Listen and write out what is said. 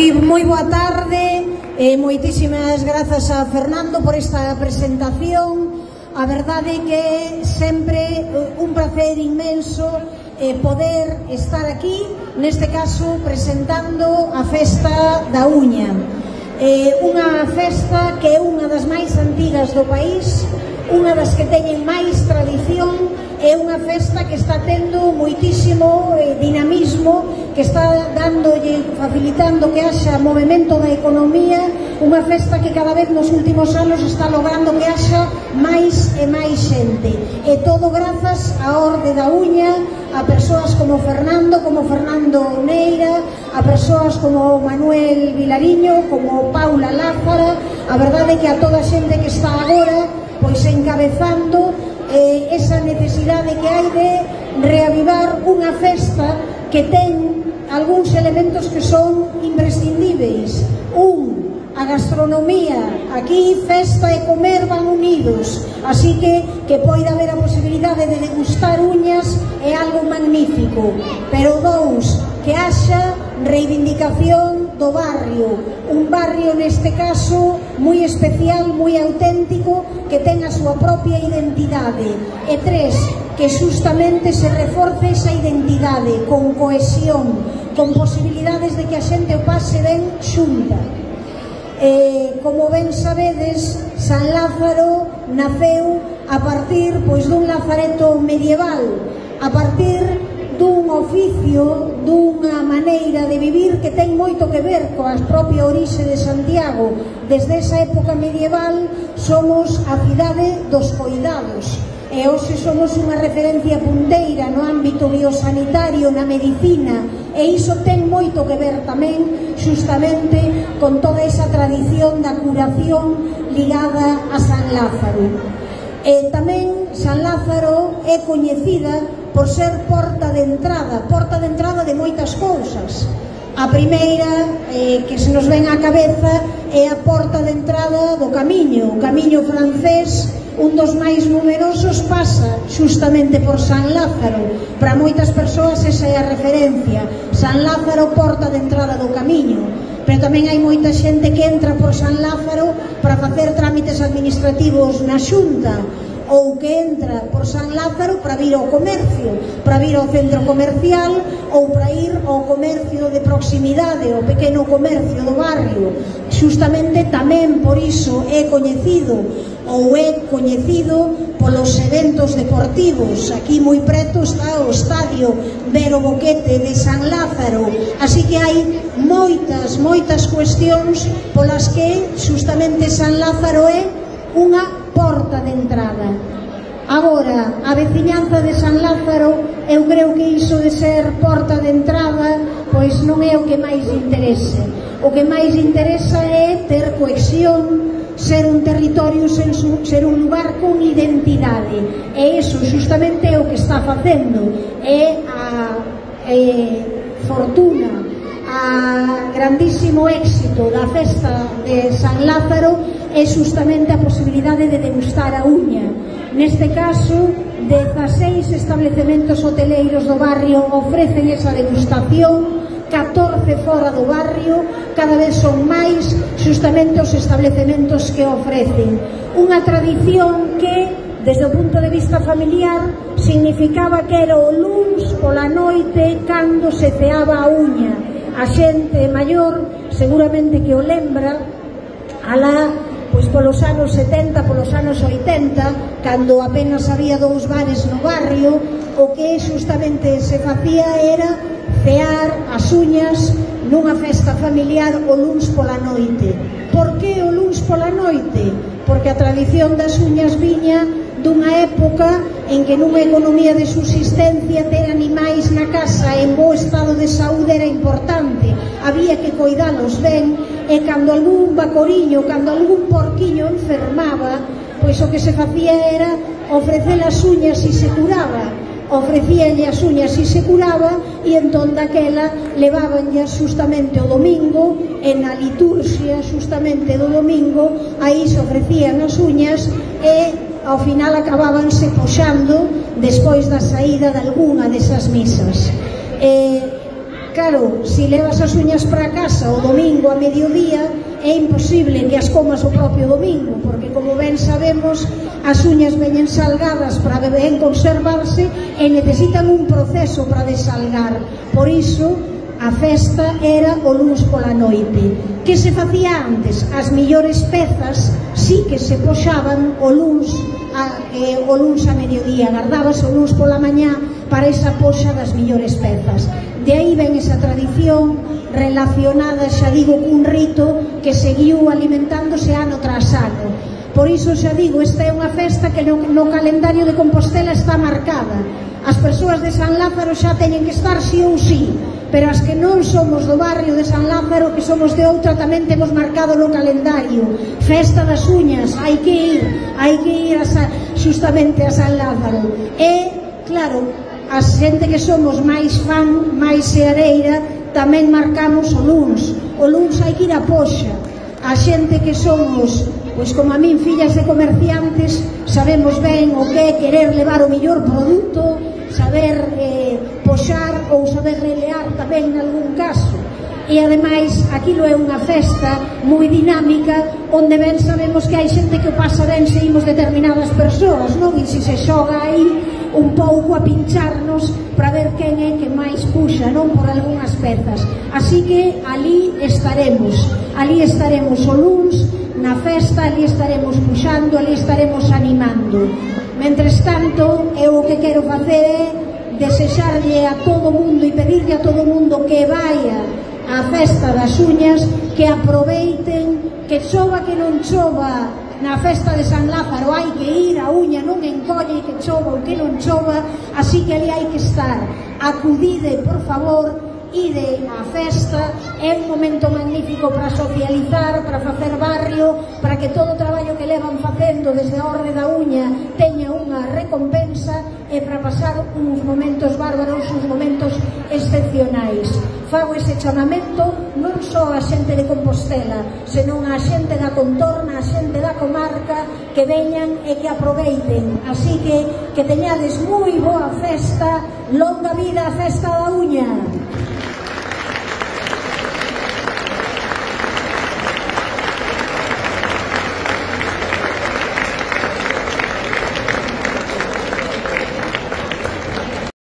Moi boa tarde, moitísimas grazas a Fernando por esta presentación. A verdade é que sempre un placer inmenso poder estar aquí, neste caso presentando a Festa da Uña, unha festa que é unha das máis antigas do país, unha das que teñen máis tradición, é unha festa que está tendo moitísimo dinamismo, que está dándolle, facilitando que haxa movimento da economía, unha festa que cada vez nos últimos anos está logrando que haxa máis e máis xente, e todo grazas á Orde da Uña, a persoas como Fernando Neira, a persoas como Manuel Vilariño, como Paula Lázara. A verdade é que a toda a xente que está agora pois encabezando esa necesidade que hai de reavivar unha festa que ten algúns elementos que son imprescindíveis. A gastronomía, aquí festa e comer van unidos, así que poida haber a posibilidade de degustar uñas é algo magnífico. Pero que haxa reivindicación do barrio, un barrio neste caso moi especial, moi auténtico, que ten a súa propia identidade. E que justamente se reforce esa identidade con cohesión, con posibilidades de que a xente o pase ben xunta. Como ben sabedes, San Lázaro naceu a partir dun lazareto medieval, a partir dun oficio, dunha maneira de vivir que ten moito que ver coa propia orixe de Santiago. Desde esa época medieval somos a cidade dos coidados, e hoxe somos unha referencia punteira no ámbito biosanitario, na medicina, e iso ten moito que ver tamén justamente con toda esa tradición da curación ligada a San Lázaro. Tamén San Lázaro é coñecida por ser porta de entrada de moitas cousas. A primeira que se nos ven á cabeza é a porta de entrada do Camiño. O Camiño francés, un dos máis numerosos, pasa justamente por San Lázaro. Para moitas persoas esa é a referencia. San Lázaro, porta de entrada do Camiño. Pero tamén hai moita xente que entra por San Lázaro para facer trámites administrativos na Xunta, ou que entra por San Lázaro para vir ao comercio, para vir ao centro comercial, ou para ir ao comercio de proximidade, ao pequeno comercio do barrio. Justamente tamén por iso é coñecido, ou é coñecido polos eventos deportivos. Aquí moi preto está o estadio Vero Boquete de San Lázaro, así que hai moitas cuestións polas que justamente San Lázaro é unha porta de entrada. Agora, a veciñanza de San Lázaro, eu creo que iso de ser porta de entrada pois non é o que máis interese. O que máis interesa é ter cohesión, ser un territorio, ser un lugar con identidade, e iso justamente é o que está facendo. É a fortuna, a grandísimo éxito da festa de San Lázaro é justamente a posibilidade de degustar a uña. Neste caso, 16 establecementos hoteleiros do barrio ofrecen esa degustación, 14 fora do barrio, cada vez son máis justamente os establecementos que ofrecen. Unha tradición que, desde o punto de vista familiar, significaba que era o luns pola noite cando se ceaba a uña. A xente maior seguramente que o lembra, alá pois polos anos 70, polos anos 80, cando apenas había 2 bares no barrio, o que justamente se facía era cear as uñas nunha festa familiar o luns pola noite. Por que o luns pola noite? Porque a tradición das uñas viña dunha época en que nunha economía de subsistencia ter animais na casa en bo estado de saúde era importante, había que coidalos ben, e cando algún vacoriño, cando algún porquiño enfermaba, pois o que se facía era ofrecer as uñas e se curaba, ofrecíanlle as uñas e se curaba, e entón daquela levabanlle justamente o domingo, e na liturxia justamente do domingo aí se ofrecían as uñas, e ao final acabábanse poxando despois da saída de algunha desas misas. Claro, se levas as uñas para casa o domingo a mediodía, é imposible que as comas o propio domingo, porque como ben sabemos, as uñas veñen salgadas para ben conservarse e necesitan un proceso para desalgar. Por iso, a festa era o luns pola noite. Que se facía antes? As millores pezas sí que se poxaban o luns a mediodía, guardabas o luns pola mañá para esa poxa das millores pezas. De aí ven esa tradición relacionada, xa digo, cun rito que seguiu alimentándose ano tras ano. Por iso xa digo, esta é unha festa que no calendario de Compostela está marcada. As persoas de San Lázaro xa teñen que estar sí ou sí, pero as que non somos do barrio de San Lázaro, que somos de outra, tamén temos marcado no calendario. Festa das uñas, hai que ir justamente a San Lázaro. E, claro, a xente que somos máis fan, máis seareira, tamén marcamos o luns. O luns hai que ir a poxa. A xente que somos, pois como a min, fillas de comerciantes, sabemos ben o que é querer levar o mellor produto, saber poxar ou saber relear tamén en algún caso. E ademais, aquilo é unha festa moi dinámica, onde ben sabemos que hai xente que pasa ben se imos determinadas persoas, non? E se xoga aí un pouco a pincharnos para ver quen é que máis puxa, non? Por algunhas pezas. Así que ali estaremos o luns na festa, ali estaremos puxando, ali estaremos animando. Mentres tanto, eu o que quero facer é desexarlle a todo mundo e pedirle a todo mundo que vaya á festa das uñas, que aproveiten, que chova que non chova na festa de San Lázaro, hai que ir, a uña non encolle, que chova ou que non chova, así que ali hai que estar. Acudide, por favor, ide á festa, é un momento magnífico para socializar, para facer barrio, para que todo o traballo que levan facendo desde a orde da uña teña unha recompensa e para pasar uns momentos bárbaros, uns momentos excepcionais. Fago ese chamamento non só a xente de Compostela, senón a xente da contorna, a xente da comarca, que veñan e que aproveiten. Así que teñades moi boa festa, longa vida a festa da uña.